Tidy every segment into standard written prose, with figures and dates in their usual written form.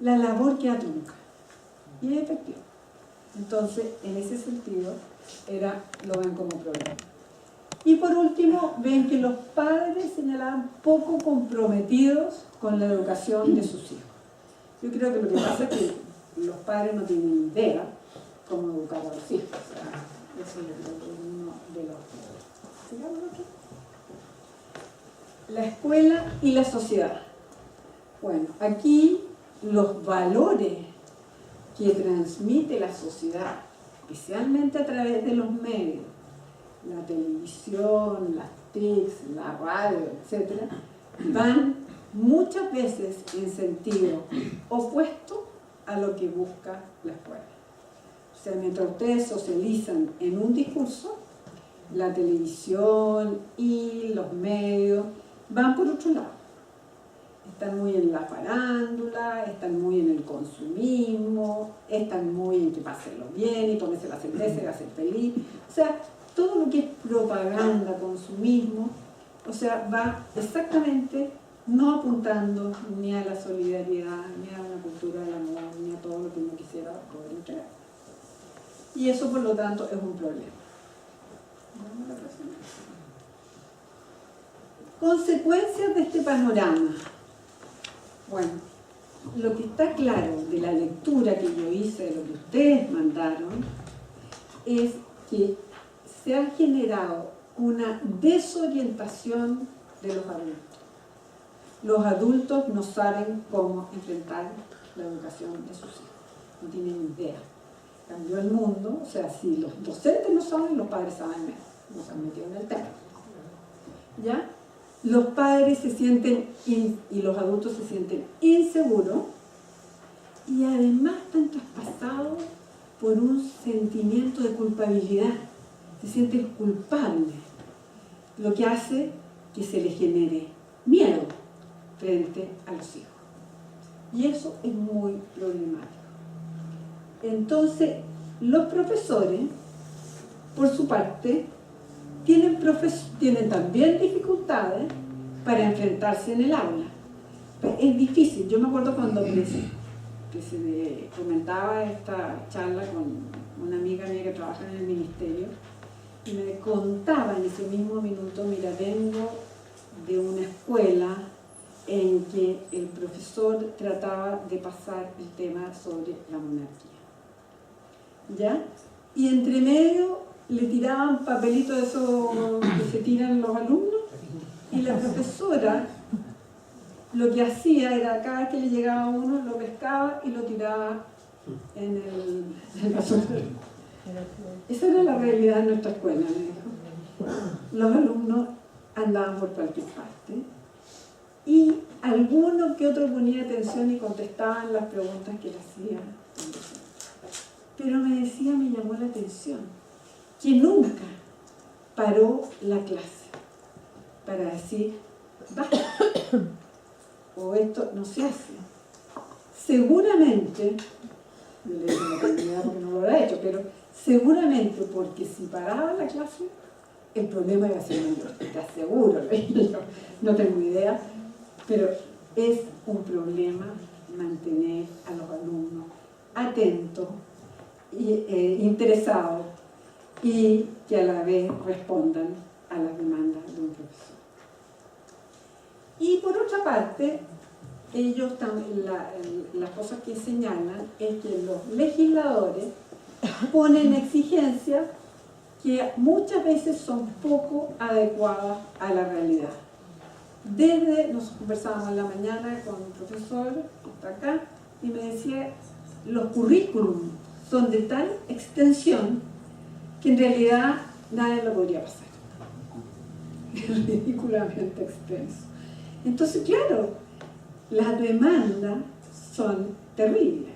la labor queda trunca. Y es efectivo. Entonces, en ese sentido, lo ven como problema. Y por último, ven que los padres señalaban poco comprometidos con la educación de sus hijos. Yo creo que lo que pasa es que los padres no tienen idea cómo educar a los hijos. O sea, eso yo creo que es uno de los... ¿Sigamos aquí? La escuela y la sociedad. Bueno, aquí los valores que transmite la sociedad, especialmente a través de los medios, la televisión, las TICs, la radio, etc., van muchas veces en sentido opuesto a lo que busca la escuela. O sea, mientras ustedes socializan en un discurso, la televisión y los medios van por otro lado. Están muy en la farándula, están muy en el consumismo, están muy en que pásenlo bien y tomarse la cerveza y hacer feliz. O sea, todo lo que es propaganda, consumismo, o sea, va exactamente no apuntando ni a la solidaridad, ni a la cultura del amor, ni a todo lo que uno quisiera poder entregar. Y eso, por lo tanto, es un problema. Consecuencias de este panorama. Bueno, lo que está claro de la lectura que yo hice, de lo que ustedes mandaron, es que se ha generado una desorientación de los adultos. Los adultos no saben cómo enfrentar la educación de sus hijos, no tienen idea. Cambió el mundo, o sea, si los docentes no saben, los padres saben menos, no se han metido en el tema. ¿Ya? Los padres se sienten, y los adultos se sienten inseguros, y además están traspasados por un sentimiento de culpabilidad. Se sienten culpables, lo que hace que se les genere miedo frente a los hijos. Y eso es muy problemático. Entonces, los profesores, por su parte, tienen también dificultades para enfrentarse en el aula. Es difícil. Yo me acuerdo cuando se comentaba esta charla con una amiga mía que trabaja en el ministerio, y me contaba en ese mismo minuto, mira, vengo de una escuela en que el profesor trataba de pasar el tema sobre la monarquía. ¿Ya? Y entre medio le tiraban papelitos de esos que se tiran los alumnos, y la profesora lo que hacía era, cada vez que le llegaba uno, lo pescaba y lo tiraba en el basurero. Esa era la realidad de nuestra escuela, me dijo. Los alumnos andaban por cualquier parte y alguno que otro ponía atención y contestaban las preguntas que le hacían. Pero me decía, me llamó la atención, que nunca paró la clase para decir, basta, o esto no se hace. Seguramente, yo le digo, no tengo idea porque no lo habrá hecho, pero seguramente porque si paraba la clase, el problema iba a ser mayor, te aseguro, no tengo idea, pero es un problema mantener a los alumnos atentos, interesados y que a la vez respondan a las demandas de un profesor. Y por otra parte, ellos también, las cosas que señalan es que los legisladores ponen exigencias que muchas veces son poco adecuadas a la realidad. Nos conversábamos en la mañana con un profesor que está acá y me decía, los currículums son de tal extensión que en realidad nadie lo podría pasar. Es ridículamente extenso. Entonces, claro, las demandas son terribles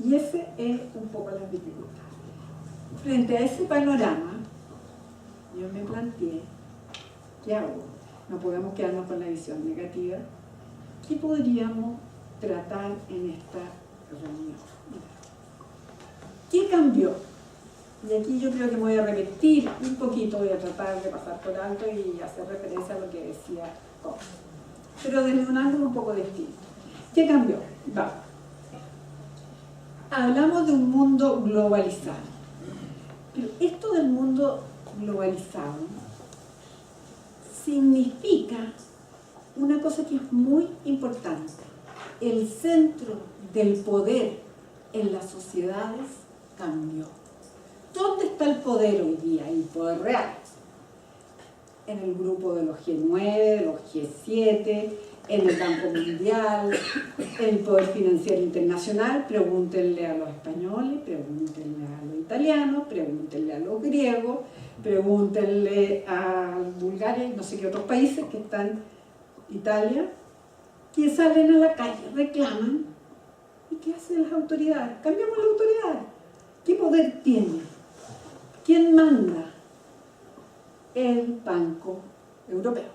y ese es un poco la dificultad. Frente a ese panorama, yo me planteé, ¿qué hago? No podemos quedarnos con la visión negativa. ¿Qué podríamos tratar en esta reunión? ¿Qué cambió? Y aquí yo creo que me voy a repetir un poquito, voy a tratar de pasar por alto y hacer referencia a lo que decía Cox, pero desde un ángulo un poco distinto. ¿Qué cambió? Va. hablamos de un mundo globalizado. Pero esto del mundo globalizado significa una cosa que es muy importante. El centro del poder en las sociedades cambió. ¿Dónde está el poder hoy día? El poder real. En el grupo de los G9, de los G7, en el Banco Mundial, en el poder financiero internacional. Pregúntenle a los españoles, pregúntenle a los italianos, pregúntenle a los griegos, pregúntenle a Bulgaria y no sé qué otros países que están, Italia, que salen a la calle, reclaman. ¿Y qué hacen las autoridades? Cambiamos las autoridades. ¿Qué poder tiene? ¿Quién manda? El Banco Europeo.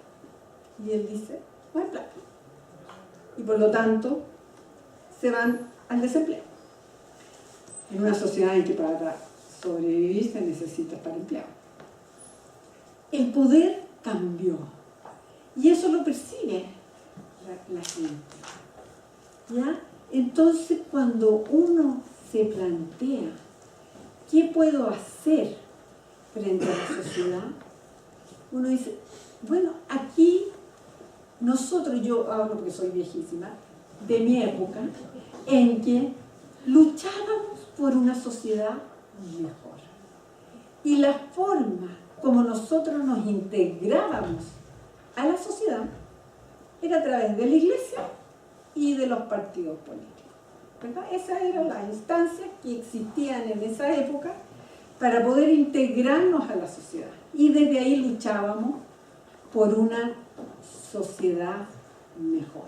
Y él dice, no hay plata. Y por lo tanto, se van al desempleo. En una sociedad en que para sobrevivir se necesita estar empleado. El poder cambió. Y eso lo percibe la gente. ¿Ya? Entonces, cuando uno se plantea ¿qué puedo hacer frente a la sociedad? Uno dice, bueno, aquí nosotros, yo hablo porque soy viejísima, de mi época, en que luchábamos por una sociedad mejor. Y la forma como nosotros nos integrábamos a la sociedad era a través de la iglesia y de los partidos políticos, ¿verdad? Esas eran las instancias que existían en esa época para poder integrarnos a la sociedad. Y desde ahí luchábamos por una sociedad mejor.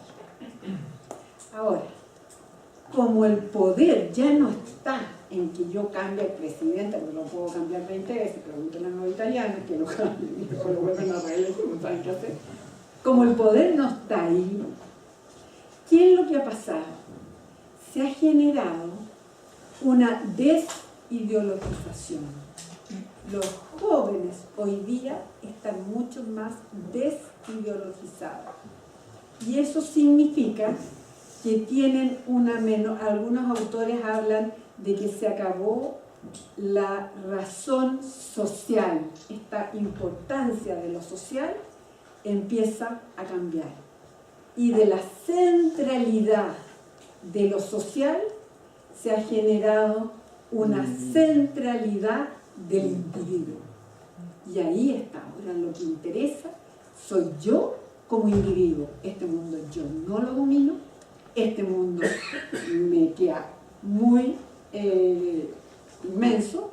Ahora, como el poder ya no está en que yo cambie al presidente, porque lo puedo cambiar 20 veces, pregúntenle a los italianos que lo cambien y luego lo vuelven a reelegir, no saben qué hacer. Como el poder no está ahí, ¿qué es lo que ha pasado? Se ha generado una desideologización. Los jóvenes hoy día están mucho más desideologizados. Y eso significa que tienen una menos, algunos autores hablan de que se acabó la razón social. Esta importancia de lo social empieza a cambiar. Y de la centralidad de lo social se ha generado una centralidad del individuo. Y ahí está. Ahora lo que interesa soy yo como individuo. Este mundo yo no lo domino. Este mundo me queda muy inmenso.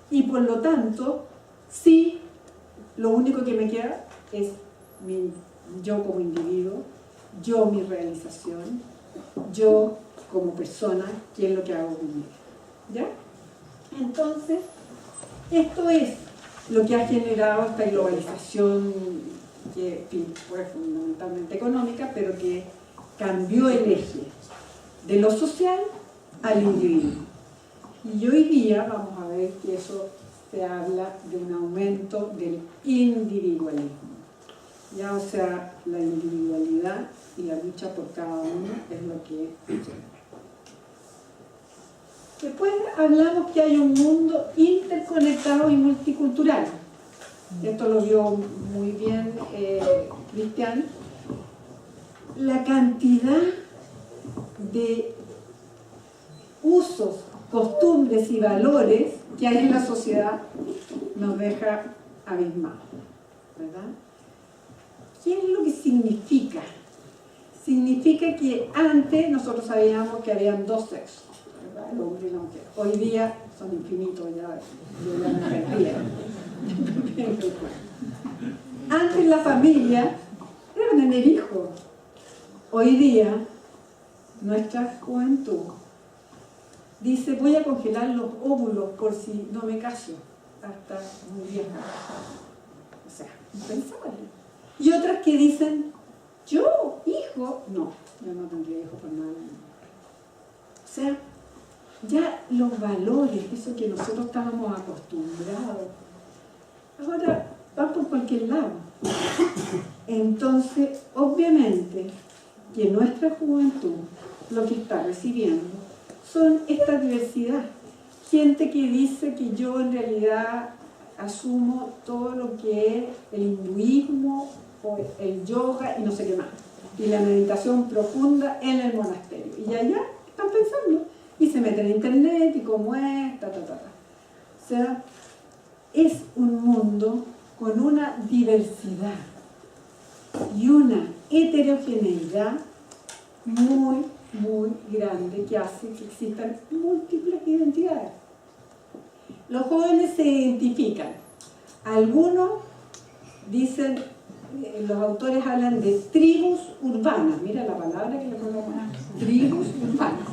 Y por lo tanto, sí, lo único que me queda es yo como individuo, yo mi realización, yo como persona, qué es lo que hago con mi vida. ¿Ya? Entonces, esto es lo que ha generado esta globalización que fue fundamentalmente económica, pero que cambió el eje de lo social al individuo. Y hoy día vamos a ver que eso se habla de un aumento del individualismo. Ya, o sea, la individualidad y la lucha por cada uno es lo que funciona. Después hablamos que hay un mundo interconectado y multicultural. Esto lo vio muy bien Cristian. La cantidad de usos, costumbres y valores que hay en la sociedad nos deja abismados, ¿verdad? ¿Qué es lo que significa? Significa que antes nosotros sabíamos que habían dos sexos, ¿verdad? El hombre y la mujer. Hoy día son infinitos, ya me perdí. Antes la familia era tener hijos. Hoy día nuestra juventud dice, voy a congelar los óvulos por si no me caso hasta muy vieja. O sea, impensable. Y otras que dicen, yo, hijo, no, yo no tendría hijo por nada. O sea, ya los valores, eso que nosotros estábamos acostumbrados, ahora van por cualquier lado. Entonces, obviamente, que nuestra juventud lo que está recibiendo son esta diversidad. Gente que dice que yo en realidad asumo todo lo que es el hinduismo o el yoga y no sé qué más. Y la meditación profunda en el monasterio. Y allá están pensando. Y se meten en internet y cómo es, O sea, es un mundo con una diversidad y una heterogeneidad muy, muy grande que hace que existan múltiples identidades. Los jóvenes se identifican. Algunos dicen, los autores hablan de tribus urbanas. Mira la palabra que le ponemos, tribus urbanas.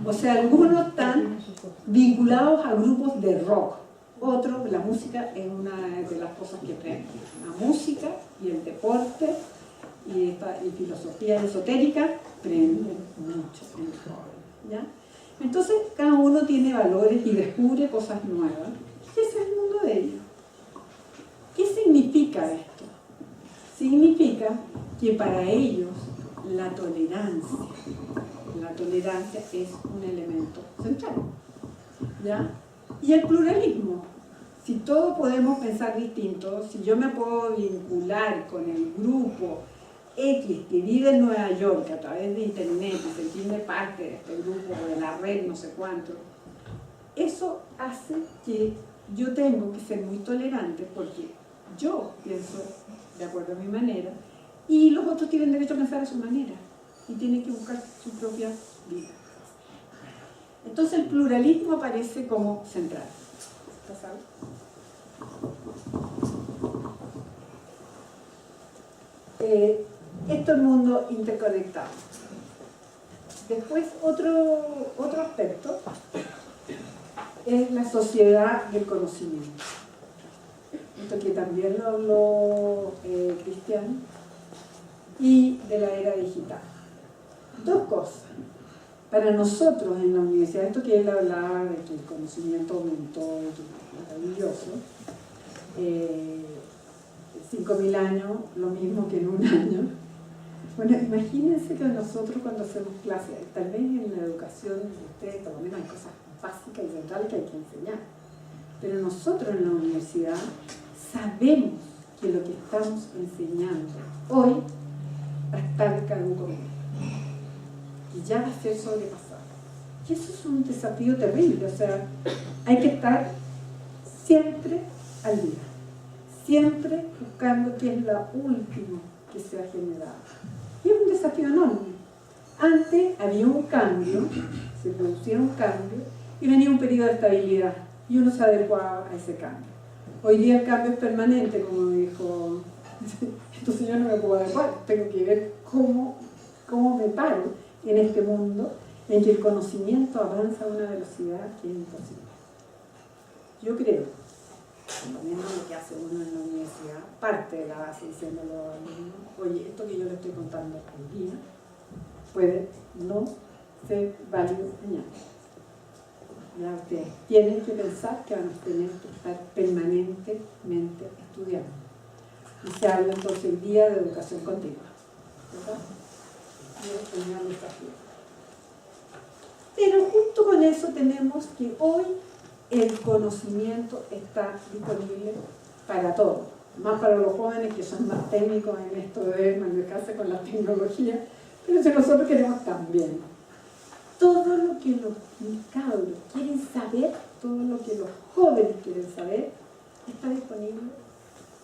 O sea, algunos están vinculados a grupos de rock. Otros, la música es una de las cosas que aprenden. La música y el deporte y filosofía esotérica aprenden mucho en el joven, ¿ya? Entonces, cada uno tiene valores y descubre cosas nuevas. Y ese es el mundo de ellos. ¿Qué significa esto? Significa que para ellos la tolerancia es un elemento central, ¿ya? Y el pluralismo. Si todos podemos pensar distinto, si yo me puedo vincular con el grupo X que vive en Nueva York a través de internet y sentirme parte de este grupo o de la red no sé cuánto, eso hace que yo tengo que ser muy tolerante porque yo pienso de acuerdo a mi manera y los otros tienen derecho a pensar a su manera y tienen que buscar su propia vida. Entonces el pluralismo aparece como central. ¿Pasado? Esto es el mundo interconectado. Después otro aspecto es la sociedad del conocimiento. Esto que también lo habló Cristian, y de la era digital. Dos cosas. Para nosotros en la universidad, esto que él hablaba de que el conocimiento aumentó, maravilloso, 5.000 años, lo mismo que en un año. Bueno, imagínense que nosotros cuando hacemos clases, tal vez en la educación de ustedes, por lo menos hay cosas básicas y centrales que hay que enseñar, pero nosotros en la universidad sabemos que lo que estamos enseñando hoy va a estar caduco, y ya va a ser sobrepasado. Y eso es un desafío terrible, o sea, hay que estar siempre al día, siempre buscando qué es lo último que se ha generado. Y es un desafío enorme. Antes había un cambio, se producía un cambio y venía un periodo de estabilidad y uno se adecuaba a ese cambio. Hoy día el cambio es permanente, como dijo, entonces yo no me puedo adecuar, tengo que ver cómo me paro en este mundo en que el conocimiento avanza a una velocidad que es imposible. Yo creo, viendo lo que hace uno en la universidad, parte de la base diciéndolo a los alumnos, oye, esto que yo le estoy contando hoy día puede no ser válido mañana. Ya ustedes tienen que pensar que van a tener que estar permanentemente estudiando. Y se habla entonces el día de educación continua, ¿verdad? Pero junto con eso tenemos que hoy el conocimiento está disponible para todos, más para los jóvenes que son más técnicos en esto de manejarse con la tecnología, pero si nosotros queremos también. Todo lo que los cabros quieren saber, todo lo que los jóvenes quieren saber, está disponible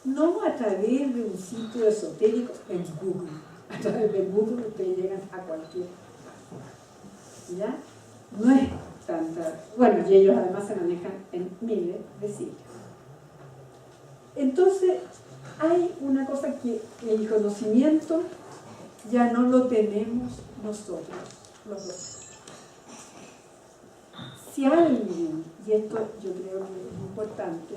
no a través de un sitio esotérico en Google. A través de Google ustedes llegan a cualquier parte. ¿Ya? No es tanta. Bueno, y ellos además se manejan en miles de sitios. Entonces, hay una cosa que el conocimiento ya no lo tenemos nosotros, los dos. Si alguien, y esto yo creo que es importante,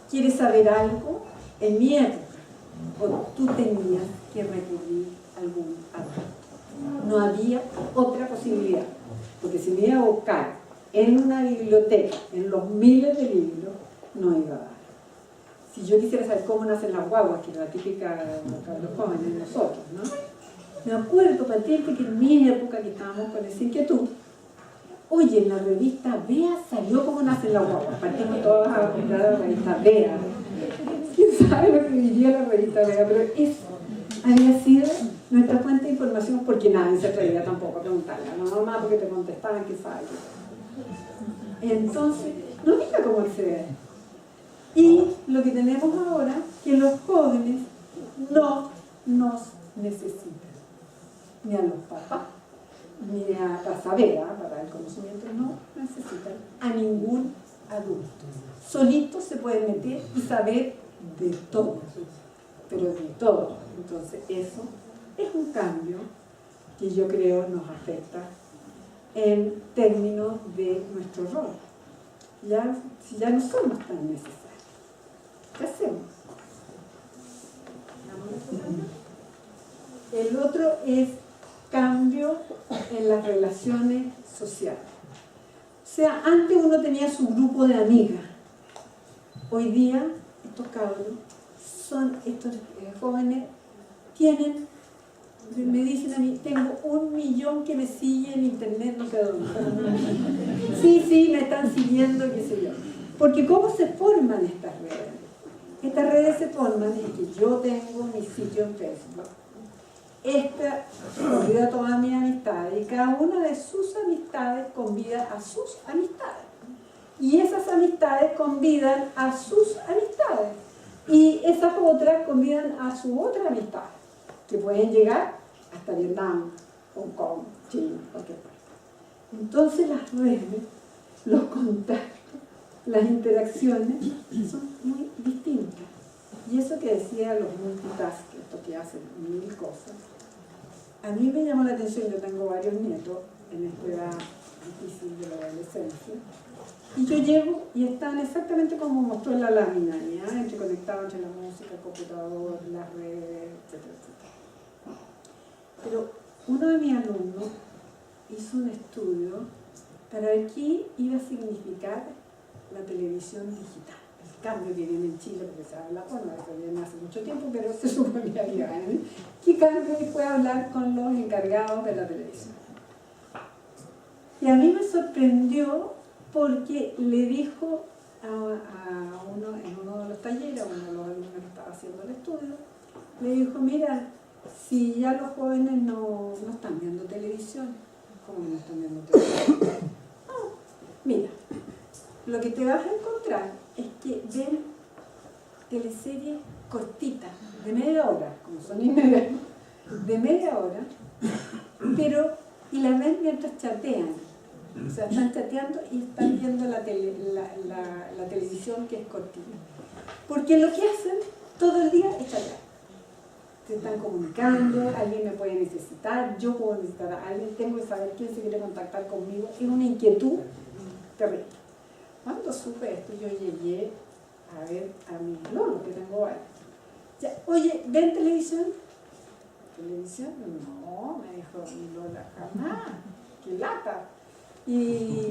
quiere saber algo, en mi época, o tú tenías que recurrir a algún adulto. No había otra posibilidad, porque si me iba a buscar en una biblioteca, en los miles de libros, no iba a dar. Si yo quisiera saber cómo nacen las guaguas, que es la típica de los jóvenes, nosotros, ¿no? Me acuerdo patente que en mi época que estábamos con esa inquietud, Oye, en la revista Bea salió cómo nacen las guaguas. Partimos todos a comprar la revista Bea. ¿Quién sabe lo que diría la revista Bea? Pero eso había sido nuestra fuente de información, porque nadie se atrevía tampoco a preguntarle a la mamá, porque te contestaban que sabe. Entonces, no mira cómo acceder. Y lo que tenemos ahora, que los jóvenes no nos necesitan, ni a los papás, ni para saber, para el conocimiento, no necesitan a ningún adulto. Solitos se pueden meter y saber de todo, pero de todo. Entonces eso es un cambio que yo creo nos afecta en términos de nuestro rol. Si ya no somos tan necesarios, ¿qué hacemos? El otro es cambio en las relaciones sociales. O sea, antes uno tenía su grupo de amigas. Hoy día, estos cabros, estos jóvenes, me dicen a mí, tengo 1 millón que me sigue en internet, no sé dónde. Sí, me están siguiendo, qué sé yo. Porque ¿cómo se forman estas redes? Estas redes se forman en que yo tengo mi sitio en Facebook. Esta convida a todas mis amistades y cada una de sus amistades convida a sus amistades. Y esas amistades convidan a sus amistades. Y esas otras convidan a sus otras amistades, que pueden llegar hasta Vietnam, Hong Kong, China, cualquier parte. Entonces las redes, los contactos, las interacciones son muy distintas. Y eso que decía los multitask, estos que hacen 1000 cosas, a mí me llamó la atención. Yo tengo varios nietos en esta edad difícil de la adolescencia, y yo llego y están exactamente como mostró en la lámina, conectados entre la música, el computador, las redes, etcétera, etcétera. Pero uno de mis alumnos hizo un estudio para ver qué iba a significar la televisión digital. El cambio que viene en Chile, porque se habla, bueno, eso viene hace mucho tiempo, pero se suponía que ¿qué cambio? Y fue a hablar con los encargados de la televisión. Y a mí me sorprendió porque le dijo a uno, en uno de los talleres, a uno de los alumnos que estaba haciendo el estudio, le dijo, mira, si ya los jóvenes no están viendo televisión, ¿cómo no están viendo televisión? No, mira, lo que te vas a encontrar es que ven teleseries cortitas, de media hora, como son inmediatas, de media hora, pero, y la ven mientras chatean. O sea, están chateando y están viendo la televisión, que es cortita. Porque lo que hacen todo el día es chatear. Se están comunicando, alguien me puede necesitar, yo puedo necesitar a alguien, tengo que saber quién se quiere contactar conmigo. Es una inquietud terrible. Cuando supe esto, yo llegué a ver a mi Lolo, que tengo varios. Ya, oye, ¿ven televisión? ¿Televisión? No, me dijo mi Lola, jamás. ¡Qué lata! Y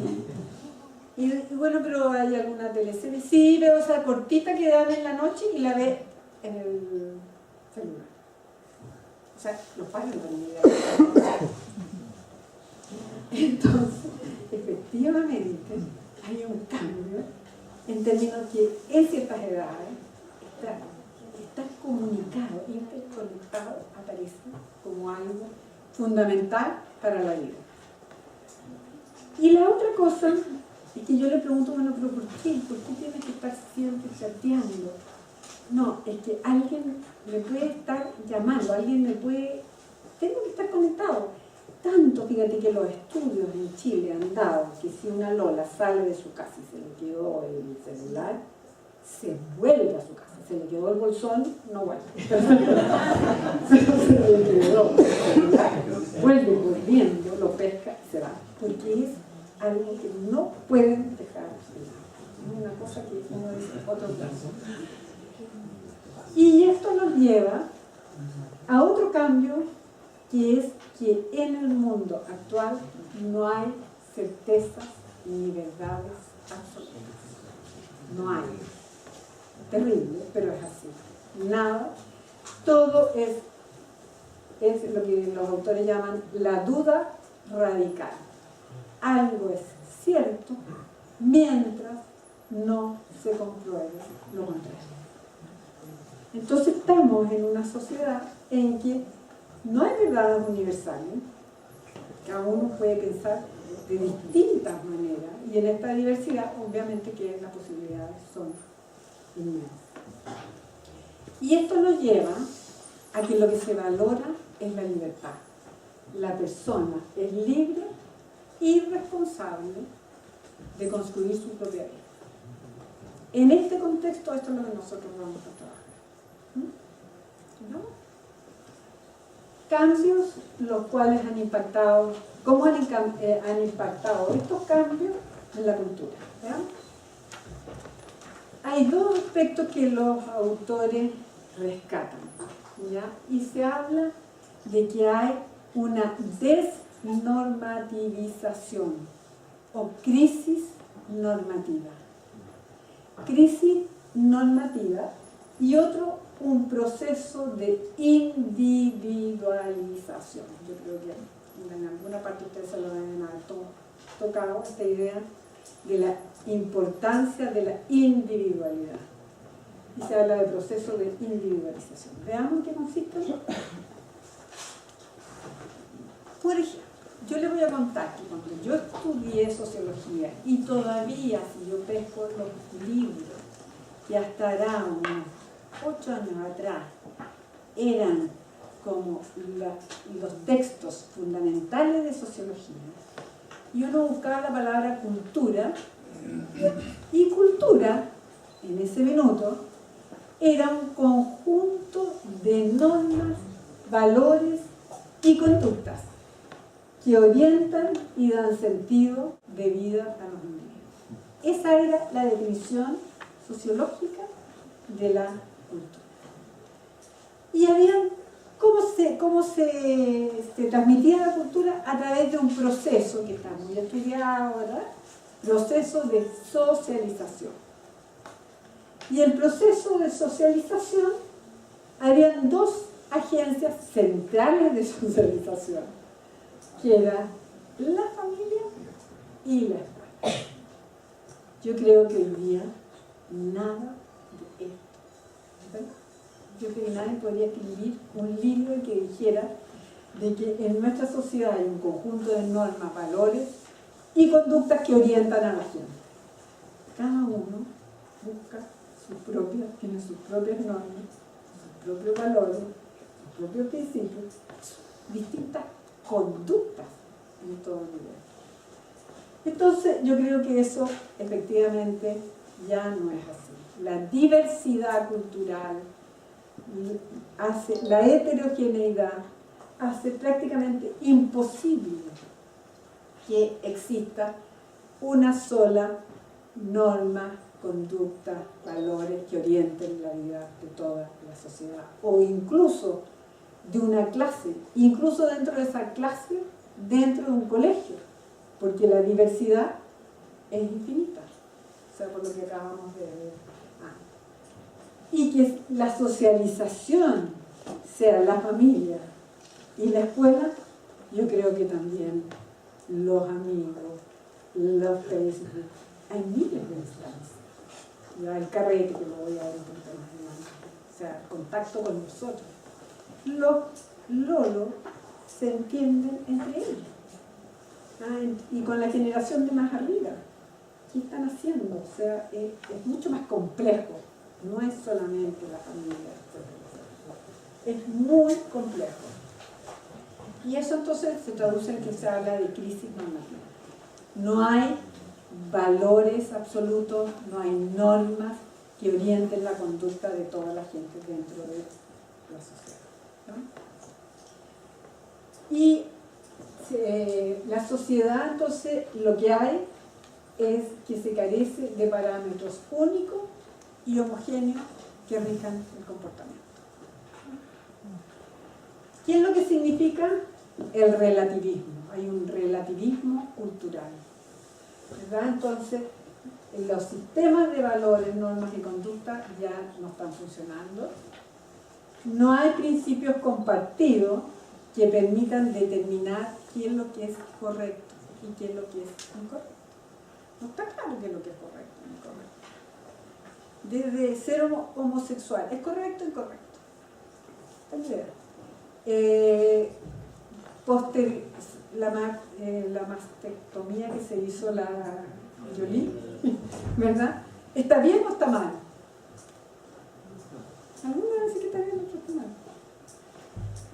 bueno, pero ¿hay alguna teleserie? Sí, veo esa cortita que dan en la noche y la ve en el celular. O sea, los padres no tienen idea. Entonces, efectivamente, hay un cambio en términos que en ciertas edades está comunicado, interconectado, aparece como algo fundamental para la vida. Y la otra cosa es que yo le pregunto, bueno, pero ¿por qué? ¿Por qué tienes que estar siempre chateando? No, es que alguien me puede estar llamando, tengo que estar conectado. Tanto, fíjate, que los estudios en Chile han dado que si una Lola sale de su casa y se le quedó el celular, se vuelve a su casa. Se le quedó el bolsón, no vuelve. Pero se le quedó el celular, vuelve volviendo, lo pesca y se va. Porque es algo que no pueden dejar de lado. Es una cosa que uno dice otro caso. Y esto nos lleva a otro cambio, que es que en el mundo actual no hay certezas ni verdades absolutas. No hay. Terrible, pero es así. Nada. Todo es lo que los autores llaman la duda radical. Algo es cierto mientras no se compruebe lo contrario. Entonces estamos en una sociedad en que no hay verdades universales, cada uno puede pensar de distintas maneras, y en esta diversidad obviamente que las posibilidades son inmensas. Y esto nos lleva a que lo que se valora es la libertad. La persona es libre y responsable de construir su propia vida. En este contexto esto es lo que nosotros vamos a trabajar. ¿No? Cambios los cuales han impactado, ¿cómo han impactado estos cambios en la cultura? ¿Vean? Hay dos aspectos que los autores rescatan, ¿ya? Y se habla de que hay una desnormativización o crisis normativa. Crisis normativa y otro, un proceso de individualización. Yo creo que en alguna parte ustedes se lo deben haber tocado, esta idea de la importancia de la individualidad. Y se habla de proceso de individualización. Veamos en qué consiste. Por ejemplo, yo les voy a contar que cuando yo estudié sociología y todavía si yo pesco los libros que hasta hará unos 8 años atrás eran como los textos fundamentales de sociología, y uno buscaba la palabra cultura, y cultura en ese minuto era un conjunto de normas, valores y conductas que orientan y dan sentido de vida a los individuos. Esa era la definición sociológica de la cultura. Y habían, ¿cómo se transmitía la cultura? A través de un proceso que está muy estudiado ahora, proceso de socialización. Y el proceso de socialización, habían dos agencias centrales de socialización, que era la familia y la escuela. Yo creo que hoy día nada de esto, ¿verdad? Yo creo que nadie podría escribir un libro que dijera de que en nuestra sociedad hay un conjunto de normas, valores y conductas que orientan a la gente. Cada uno busca tiene sus propias normas, sus propios valores, sus propios principios, distintas conductas en todo nivel. Entonces yo creo que eso efectivamente ya no es así. La diversidad cultural, la heterogeneidad hace prácticamente imposible que exista una sola norma, conducta, valores que orienten la vida de toda la sociedad, o incluso de una clase, incluso dentro de esa clase, dentro de un colegio, porque la diversidad es infinita, o sea, por lo que acabamos de ver. Y que la socialización sea la familia y la escuela, yo creo que también los amigos, los Facebook, hay miles de instancias. Ya el carrete, que lo voy a ver un poquito más adelante, o sea, contacto con nosotros. Los lolos se entienden entre ellos, y con la generación de más arriba. ¿Qué están haciendo? O sea, es mucho más complejo, no es solamente la familia, es muy complejo. Y eso entonces se traduce en que se habla de crisis normativa. No hay valores absolutos, no hay normas que orienten la conducta de toda la gente dentro de la sociedad, ¿no? Y la sociedad entonces lo que hay es que se carece de parámetros únicos y homogéneos que rijan el comportamiento. ¿Qué es lo que significa el relativismo? Hay un relativismo cultural, ¿verdad? Entonces, los sistemas de valores, normas y conducta ya no están funcionando. No hay principios compartidos que permitan determinar qué es lo que es correcto y qué es lo que es incorrecto. No está claro qué es lo que es correcto o incorrecto. Desde ser homosexual, ¿es correcto o incorrecto? La mastectomía que se hizo la Jolie, ¿verdad? ¿Está bien o está mal? Algunos dicen que está bien, otros está mal.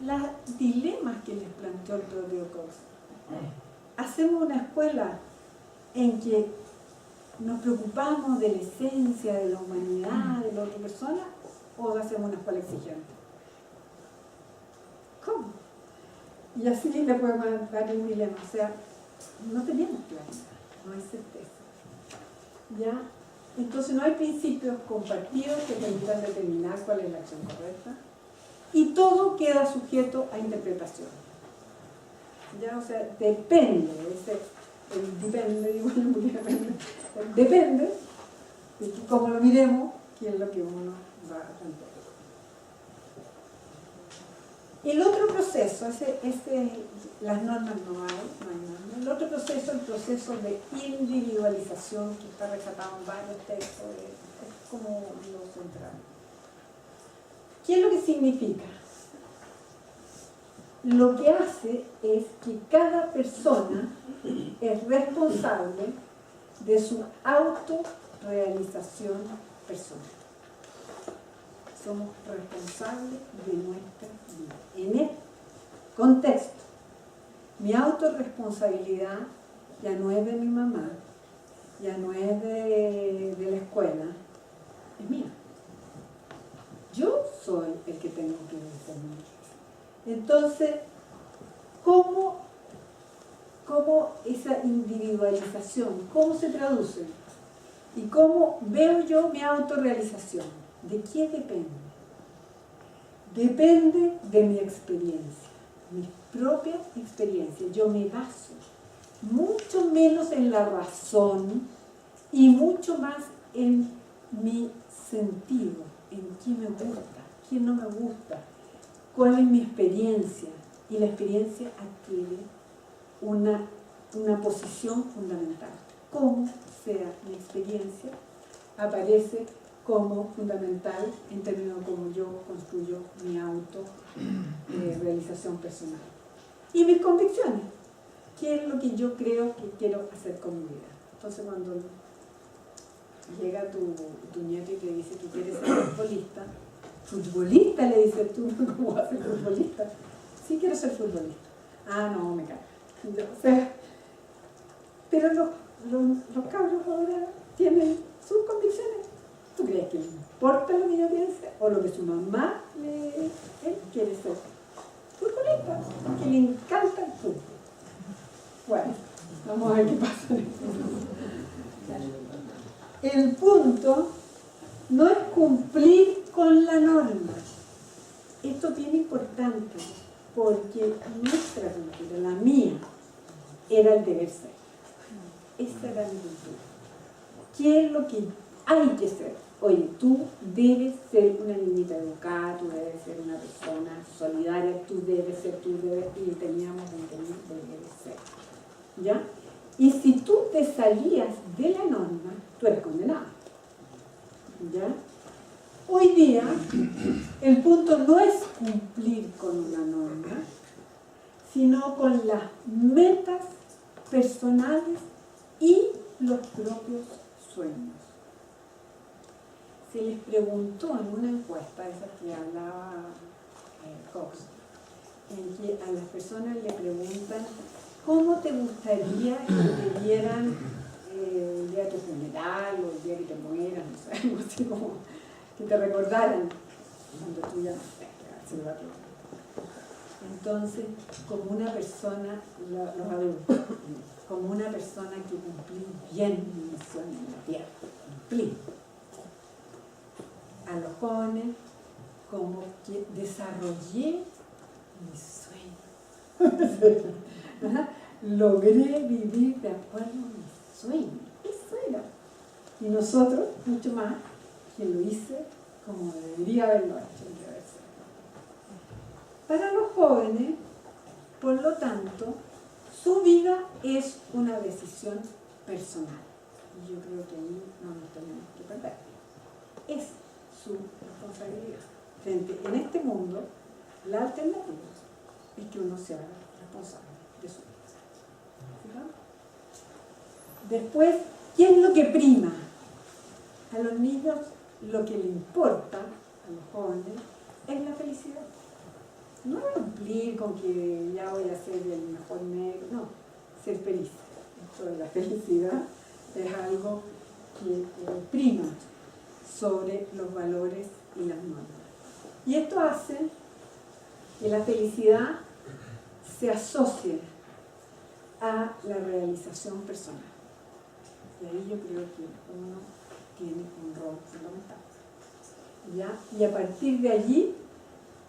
Los dilemas que les planteó el propio Cox. Hacemos una escuela en que nos preocupamos de la esencia, de la humanidad, de la otra persona, o hacemos una escuela exigente. ¿Cómo? Y así le podemos dar un dilema. O sea, no tenemos claridad, no hay certeza. ¿Ya? Entonces no hay principios compartidos que permitan determinar cuál es la acción correcta. Y todo queda sujeto a interpretación. ¿Ya? O sea, depende de cómo lo miremos, qué es lo que uno va a plantear. El otro proceso, las normas no hay normas. El otro proceso, el proceso de individualización, que está rescatado en varios textos, es como lo central. ¿Qué es lo que significa? Lo que hace es que cada persona es responsable de su autorrealización personal. Somos responsables de nuestra vida. En este contexto, mi autorresponsabilidad ya no es de mi mamá, ya no es de la escuela, es mía. Yo soy el que tengo que discernir. Entonces, ¿cómo esa individualización, cómo se traduce? ¿Y cómo veo yo mi autorrealización? ¿De qué depende? Depende de mi experiencia, mis propias experiencias. Yo me baso mucho menos en la razón y mucho más en mi sentido, en qué me gusta, qué no me gusta, cuál es mi experiencia. Y la experiencia adquiere una posición fundamental. Cómo sea mi experiencia aparece como fundamental en términos de cómo yo construyo mi autorrealización personal. Y mis convicciones. ¿Qué es lo que yo creo que quiero hacer con mi vida? Entonces, cuando llega tu nieto y te dice que quieres ser futbolista, le dices tú, ¿cómo vas a ser futbolista? Sí, quiero ser futbolista. Ah, no, me cago. O sea, pero los cabros ahora tienen sus convicciones. ¿Tú crees que le importa lo que yo piense? ¿O lo que su mamá él quiere ser? Futbolista, que le encanta el fútbol. Bueno, vamos a ver qué pasa. El punto no es cumplir con la norma. Esto es bien importante, porque nuestra cultura, la mía, era el deber ser. Esa era mi cultura. ¿Qué es lo que hay que ser? Oye, tú debes ser una niñita educada, tú debes ser una persona solidaria, tú debes, y teníamos un deber ser. ¿Ya? Y si tú te salías de la norma, tú eres condenado. ¿Ya? Hoy día, el punto no es cumplir con una norma, sino con las metas personales y los propios sueños. Se les preguntó en una encuesta, esa que hablaba Cox, en que a las personas le preguntan ¿cómo te gustaría que te dieran el día de tu funeral o el día que te mueras? No sé, algo así como que te recordaran cuando tú ya no sé, entonces, como una persona, los adultos, como una persona que cumplí bien mi misión en la tierra, cumplí. A los jóvenes, como que desarrollé mi sueño. Logré vivir de acuerdo a mi sueño. Eso era. Y nosotros, mucho más, que lo hice como debería haberlo hecho. Para los jóvenes, por lo tanto, su vida es una decisión personal. Y yo creo que ahí no nos tenemos que perder. Es su responsabilidad. En este mundo, la alternativa es que uno sea responsable de su vida. Después, ¿qué es lo que prima? A los niños lo que le importa, a los jóvenes, es la felicidad. No cumplir con que ya voy a ser el mejor médico, no, ser feliz. Esto de la felicidad es algo que prima sobre los valores y las normas. Y esto hace que la felicidad se asocie a la realización personal. Y ahí yo creo que uno tiene un rol fundamental. ¿Ya? Y a partir de allí,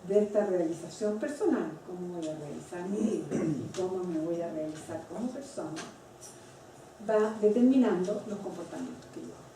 de esta realización personal, cómo voy a realizar mi vida y cómo me voy a realizar como persona, va determinando los comportamientos que yo hago.